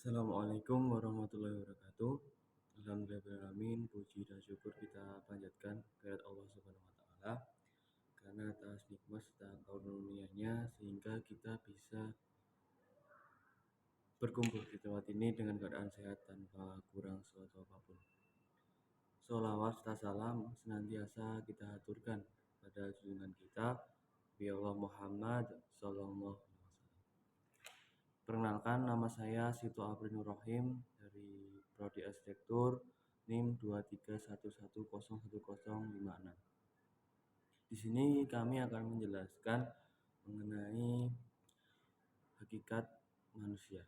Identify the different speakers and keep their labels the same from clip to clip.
Speaker 1: Assalamualaikum warahmatullahi wabarakatuh. Alhamdulillahirrahmanirrahim. Puji dan syukur kita panjatkan kehadirat Allah Subhanahu wa taala karena atas nikmat serta karunia-Nya sehingga kita bisa berkumpul di tempat ini dengan keadaan sehat tanpa kurang suatu apapun. Sholawat serta salam senantiasa kita aturkan pada junjungan kita Nabi Allah Muhammad sallallahu alaihi wasallam. Perkenalkan, nama saya Sito Aprinur Rohim dari Prodi Arsitektur NIM 231101056. Di sini kami akan menjelaskan mengenai hakikat manusia.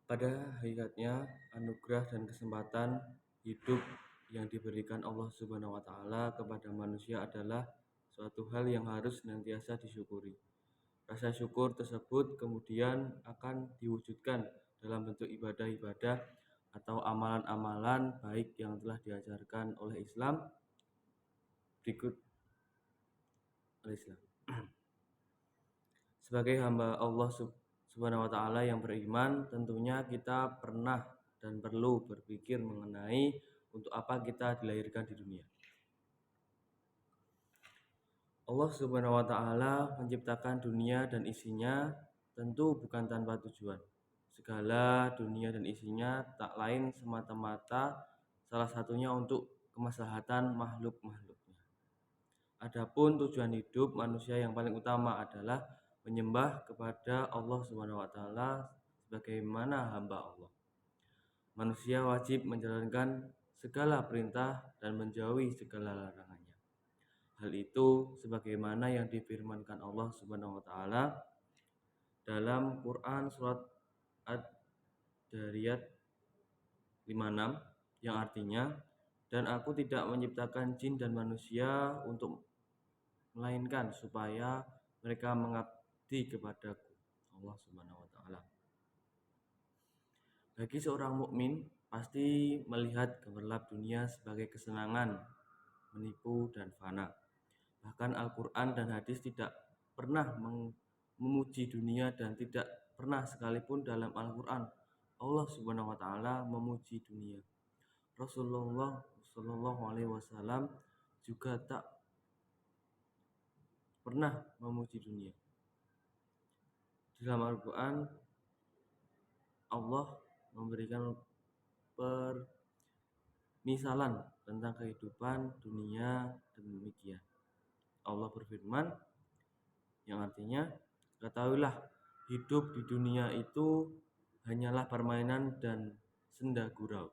Speaker 1: Pada hakikatnya, anugerah dan kesempatan hidup yang diberikan Allah Subhanahu wa taala kepada manusia adalah suatu hal yang harus senantiasa disyukuri. Rasa syukur tersebut kemudian akan diwujudkan dalam bentuk ibadah-ibadah atau amalan-amalan baik yang telah diajarkan oleh Islam berikut oleh Islam. Sebagai hamba Allah Subhanahu wa taala yang beriman, tentunya kita pernah dan perlu berpikir mengenai untuk apa kita dilahirkan di dunia. Allah Subhanahu wa taala menciptakan dunia dan isinya tentu bukan tanpa tujuan. Segala dunia dan isinya tak lain semata-mata salah satunya untuk kemaslahatan makhluk-makhluknya. Adapun tujuan hidup manusia yang paling utama adalah menyembah kepada Allah Subhanahu wa taala sebagaimana hamba Allah. Manusia wajib menjalankan segala perintah dan menjauhi segala larangannya. Hal itu sebagaimana yang difirmankan Allah Subhanahu wa taala dalam Quran surat Ad-Dariyat 56 yang artinya, dan aku tidak menciptakan jin dan manusia untuk melainkan supaya mereka mengabdi kepadaku. Allah Subhanahu wa taala. Bagi seorang mukmin pasti melihat gemerlap dunia sebagai kesenangan, menipu dan fana. Bahkan Al-Quran dan hadis tidak pernah memuji dunia dan tidak pernah sekalipun dalam Al-Quran Allah Subhanahu wa taala memuji dunia. Rasulullah Shallallahu alaihi wasallam juga tak pernah memuji dunia. Dalam Al-Quran Allah memberikan permisalan tentang kehidupan dunia demikian. Allah berfirman yang artinya, ketahuilah hidup di dunia itu hanyalah permainan dan senda gurau.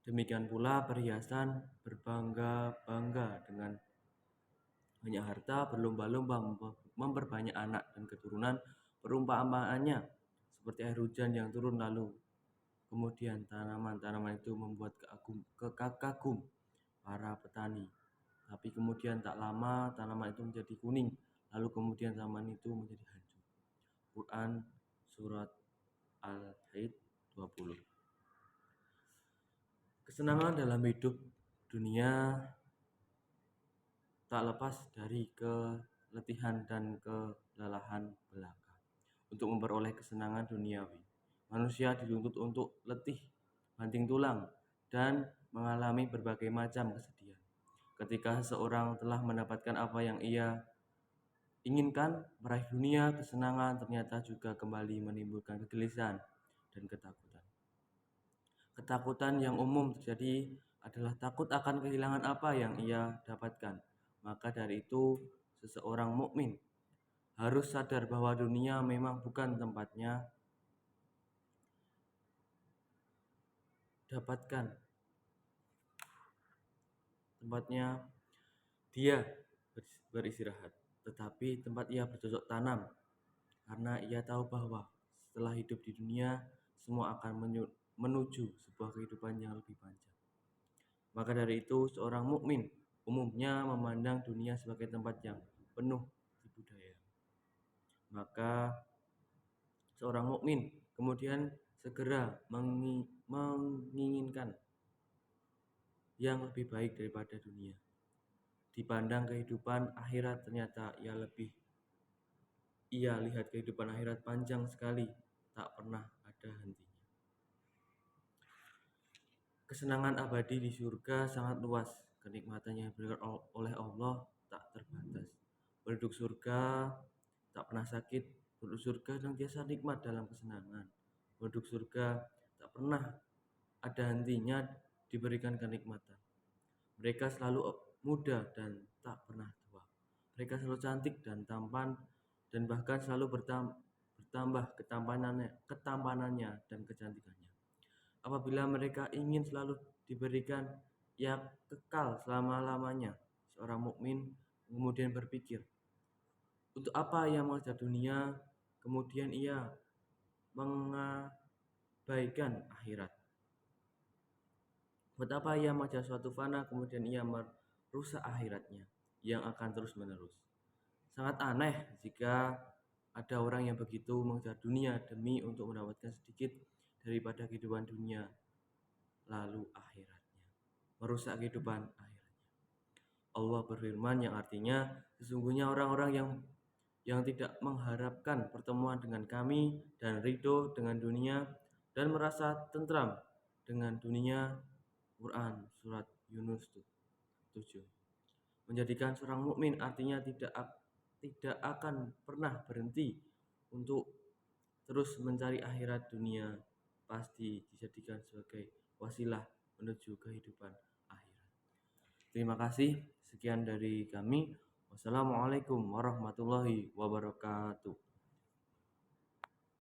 Speaker 1: Demikian pula perhiasan berbangga-bangga dengan banyak harta, berlomba-lomba memperbanyak anak dan keturunan, perumpamaannya seperti air hujan yang turun lalu kemudian tanaman-tanaman itu membuat kagum para petani. Tapi kemudian tak lama tanaman itu menjadi kuning, lalu kemudian tanaman itu menjadi hancur. Quran surat Al-Haid 20. Kesenangan dalam hidup dunia tak lepas dari keletihan dan kelelahan belaka. Untuk memperoleh kesenangan duniawi, manusia dituntut untuk letih, banting tulang, dan mengalami berbagai macam kesedihan. Ketika seseorang telah mendapatkan apa yang ia inginkan, meraih dunia, kesenangan ternyata juga kembali menimbulkan kegelisahan dan ketakutan. Ketakutan yang umum terjadi adalah takut akan kehilangan apa yang ia dapatkan. Maka dari itu, seseorang mukmin harus sadar bahwa dunia memang bukan tempatnya dia beristirahat, tetapi tempat ia bercocok tanam, karena ia tahu bahwa setelah hidup di dunia semua akan menuju sebuah kehidupan yang lebih panjang. Maka dari itu, seorang mukmin umumnya memandang dunia sebagai tempat yang penuh tipu daya. Maka seorang mukmin kemudian segera menginginkan yang lebih baik daripada dunia. Dipandang kehidupan akhirat ternyata ia lebih ia lihat kehidupan akhirat panjang sekali, tak pernah ada hentinya. Kesenangan abadi di surga sangat luas, kenikmatan yang diberikan oleh Allah tak terbatas. Penduduk surga tak pernah sakit, penduduk surga senantiasa nikmat dalam kesenangan. Penduduk surga tak pernah ada hentinya diberikan kenikmatan. Mereka selalu muda dan tak pernah tua. Mereka selalu cantik dan tampan dan bahkan selalu bertambah ketampanannya dan kecantikannya. Apabila mereka ingin selalu diberikan yang kekal selama-lamanya, seorang mukmin kemudian berpikir, untuk apa ia mengejar dunia, kemudian ia mengabaikan akhirat. Betapa ia mengejar suatu fana, kemudian ia merusak akhiratnya yang akan terus menerus. Sangat aneh jika ada orang yang begitu mengejar dunia demi untuk mendapatkan sedikit daripada kehidupan dunia, lalu akhiratnya merusak kehidupan akhiratnya. Allah berfirman yang artinya, sesungguhnya orang-orang yang tidak mengharapkan pertemuan dengan kami dan ridho dengan dunia dan merasa tentram dengan dunia. Quran surat Yunus 7. Menjadikan seorang mukmin artinya tidak akan pernah berhenti untuk terus mencari akhirat. Dunia pasti dijadikan sebagai wasilah menuju kehidupan akhirat. Terima kasih, sekian dari kami. Wassalamualaikum warahmatullahi wabarakatuh.